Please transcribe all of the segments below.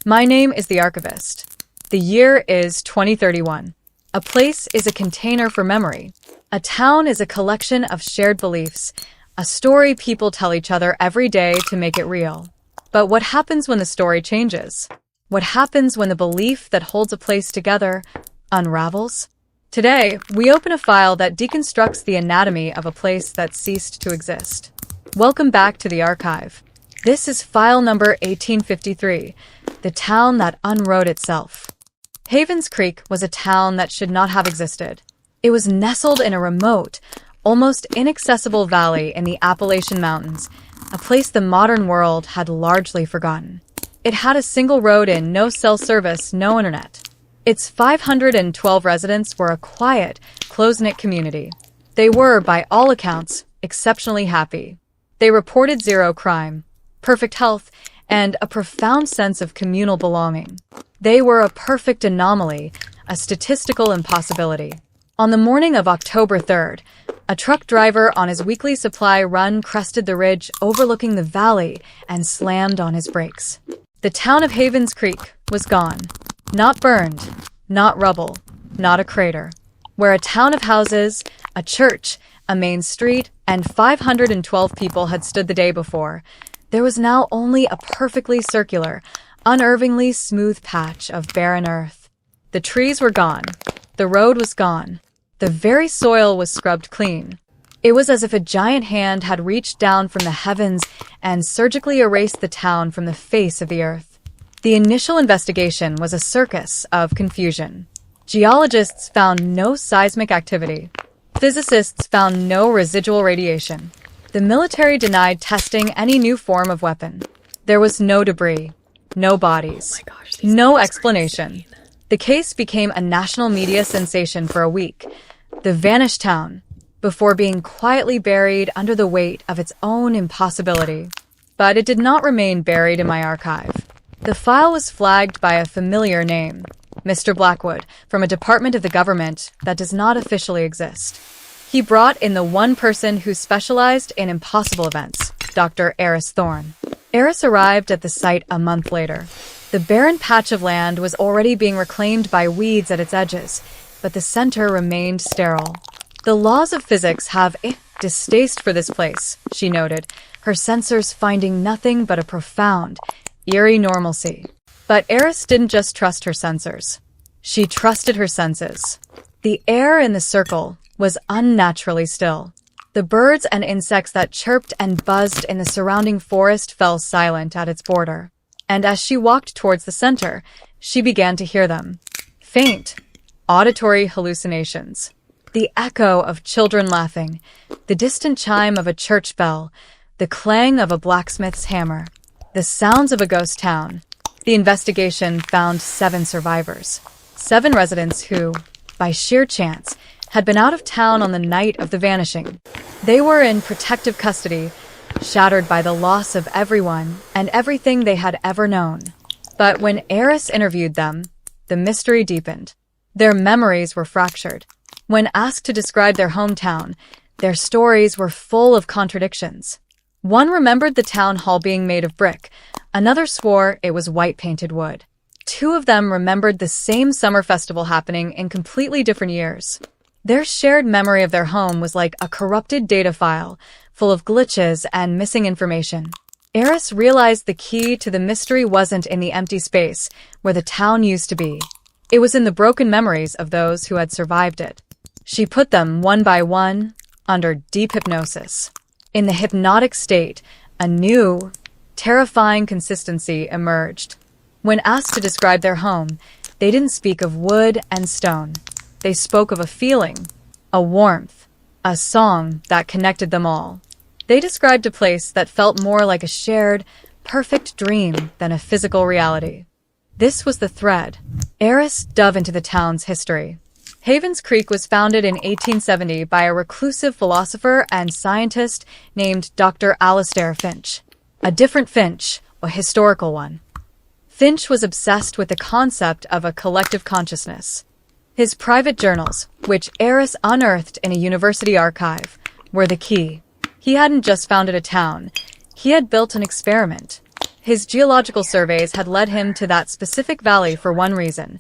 My name is the Archivist. The year is 2031. A place is a container for memory. A town is a collection of shared beliefs, a story people tell each other every day to make it real. But what happens when the story changes? What happens when the belief that holds a place together unravels? Today, we open a file that deconstructs the anatomy of a place that ceased to exist. Welcome back to the archive. This is file number 1853, the town that unwrote itself. Havens Creek was a town that should not have existed. It was nestled in a remote, almost inaccessible valley in the Appalachian Mountains, a place the modern world had largely forgotten. It had a single road in, no cell service, no internet. Its 512 residents were a quiet, close-knit community. They were, by all accounts, exceptionally happy. They reported zero crime, perfect health, and a profound sense of communal belonging. They were a perfect anomaly, a statistical impossibility. On the morning of October 3rd, a truck driver on his weekly supply run crested the ridge overlooking the valley and slammed on his brakes. The town of Havens Creek was gone. Not burned, not rubble, not a crater. Where a town of houses, a church, a main street, and 512 people had stood the day before, there was now only a perfectly circular, unervingly smooth patch of barren earth. The trees were gone. The road was gone. The very soil was scrubbed clean. It was as if a giant hand had reached down from the heavens and surgically erased the town from the face of the earth. The initial investigation was a circus of confusion. Geologists found no seismic activity. Physicists found no residual radiation. The military denied testing any new form of weapon. There was no debris, no bodies, no explanation. The case became a national media sensation for a week. The vanished town, before being quietly buried under the weight of its own impossibility. But it did not remain buried in my archive. The file was flagged by a familiar name, Mr. Blackwood, from a department of the government that does not officially exist. He brought in the one person who specialized in impossible events, Dr. Silas Thorne. Silas arrived at the site a month later. The barren patch of land was already being reclaimed by weeds at its edges, but the center remained sterile. The laws of physics have a distaste for this place, she noted, her sensors finding nothing but a profound, eerie normalcy. But Eris didn't just trust her sensors. She trusted her senses. The air in the circle was unnaturally still. The birds and insects that chirped and buzzed in the surrounding forest fell silent at its border. And as she walked towards the center, she began to hear them. Faint, auditory hallucinations. The echo of children laughing, the distant chime of a church bell, the clang of a blacksmith's hammer. The sounds of a ghost town. The investigation found 7 survivors. 7 residents who, by sheer chance, had been out of town on the night of the vanishing. They were in protective custody, shattered by the loss of everyone and everything they had ever known. But when Eris interviewed them, the mystery deepened. Their memories were fractured. When asked to describe their hometown, their stories were full of contradictions. One remembered the town hall being made of brick. Another swore it was white-painted wood. 2 of them remembered the same summer festival happening in completely different years. Their shared memory of their home was like a corrupted data file, full of glitches and missing information. Eris realized the key to the mystery wasn't in the empty space where the town used to be. It was in the broken memories of those who had survived it. She put them, one by one, under deep hypnosis. In the hypnotic state, a new, terrifying consistency emerged. When asked to describe their home, they didn't speak of wood and stone. They spoke of a feeling, a warmth, a song that connected them all. They described a place that felt more like a shared, perfect dream than a physical reality. This was the thread. Eris dove into the town's history. Havens Creek was founded in 1870 by a reclusive philosopher and scientist named Dr. Alistair Finch. A different Finch, a historical one. Finch was obsessed with the concept of a collective consciousness. His private journals, which Eris unearthed in a university archive, were the key. He hadn't just founded a town. He had built an experiment. His geological surveys had led him to that specific valley for one reason.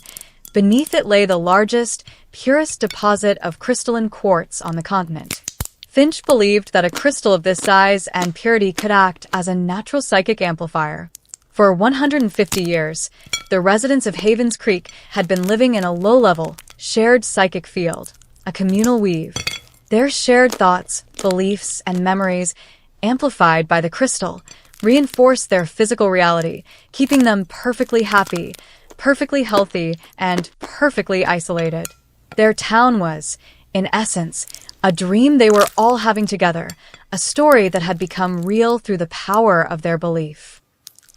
Beneath it lay the largest, purest deposit of crystalline quartz on the continent. Finch believed that a crystal of this size and purity could act as a natural psychic amplifier. For 150 years, the residents of Havens Creek had been living in a low-level, shared psychic field, a communal weave. Their shared thoughts, beliefs, and memories, amplified by the crystal, reinforced their physical reality, keeping them perfectly happy, perfectly healthy, and perfectly isolated. Their town was, in essence, a dream they were all having together, a story that had become real through the power of their belief.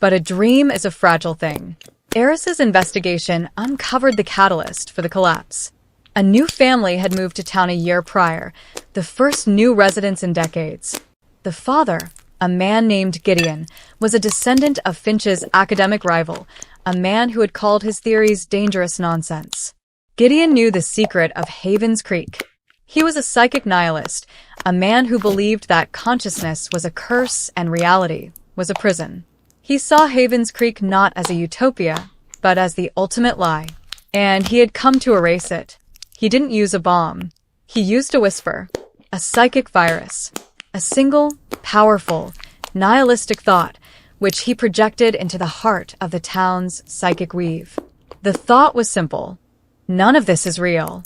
But a dream is a fragile thing. Eris's investigation uncovered the catalyst for the collapse. A new family had moved to town a year prior, the first new residents in decades. The father, a man named Gideon, was a descendant of Finch's academic rival, a man who had called his theories dangerous nonsense. Gideon knew the secret of Havens Creek. He was a psychic nihilist, a man who believed that consciousness was a curse and reality was a prison. He saw Havens Creek not as a utopia, but as the ultimate lie. And he had come to erase it. He didn't use a bomb. He used a whisper, a psychic virus, a single, powerful, nihilistic thought, which he projected into the heart of the town's psychic weave. The thought was simple. None of this is real.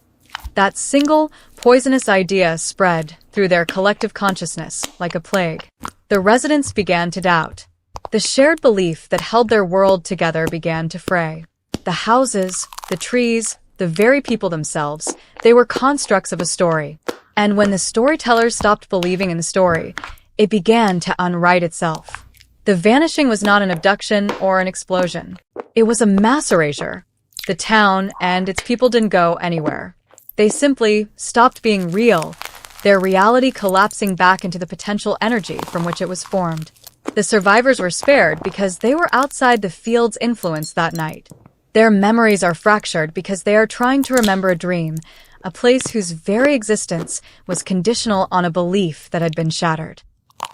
That single, poisonous idea spread through their collective consciousness like a plague. The residents began to doubt. The shared belief that held their world together began to fray. The houses, the trees, the very people themselves, they were constructs of a story. And when the storytellers stopped believing in the story, it began to unwrite itself. The vanishing was not an abduction or an explosion. It was a mass erasure. The town and its people didn't go anywhere. They simply stopped being real, their reality collapsing back into the potential energy from which it was formed. The survivors were spared because they were outside the field's influence that night. Their memories are fractured because they are trying to remember a dream, a place whose very existence was conditional on a belief that had been shattered.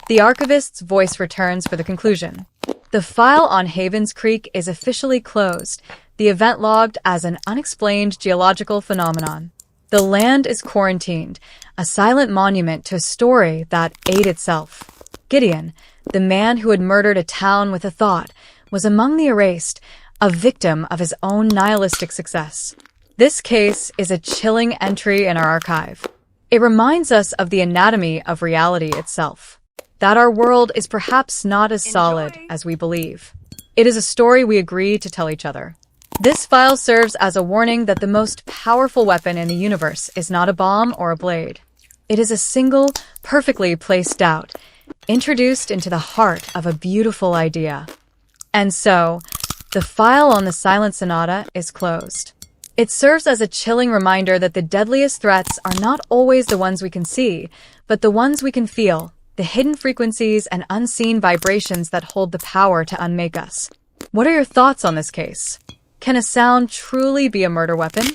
The archivist's voice returns for the conclusion. The file on Havens Creek is officially closed, the event logged as an unexplained geological phenomenon. The land is quarantined, a silent monument to a story that ate itself. Gideon, the man who had murdered a town with a thought, was among the erased, a victim of his own nihilistic success. This case is a chilling entry in our archive. It reminds us of the anatomy of reality itself, that our world is perhaps not as solid as we believe. It is a story we agree to tell each other. This file serves as a warning that the most powerful weapon in the universe is not a bomb or a blade. It is a single, perfectly placed doubt, introduced into the heart of a beautiful idea. And so, the file on the Silent Sonata is closed. It serves as a chilling reminder that the deadliest threats are not always the ones we can see, but the ones we can feel, the hidden frequencies and unseen vibrations that hold the power to unmake us. What are your thoughts on this case? Can a sound truly be a murder weapon?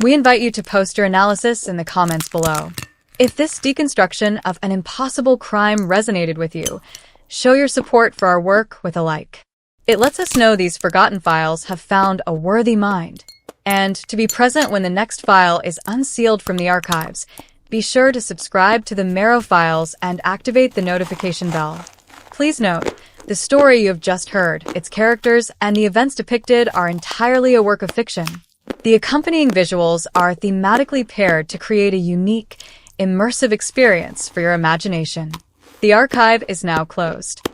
We invite you to post your analysis in the comments below. If this deconstruction of an impossible crime resonated with you, show your support for our work with a like. It lets us know these forgotten files have found a worthy mind. And to be present when the next file is unsealed from the archives, be sure to subscribe to the Marrow Files and activate the notification bell. Please note, the story you have just heard, its characters, and the events depicted are entirely a work of fiction. The accompanying visuals are thematically paired to create a unique, immersive experience for your imagination. The archive is now closed.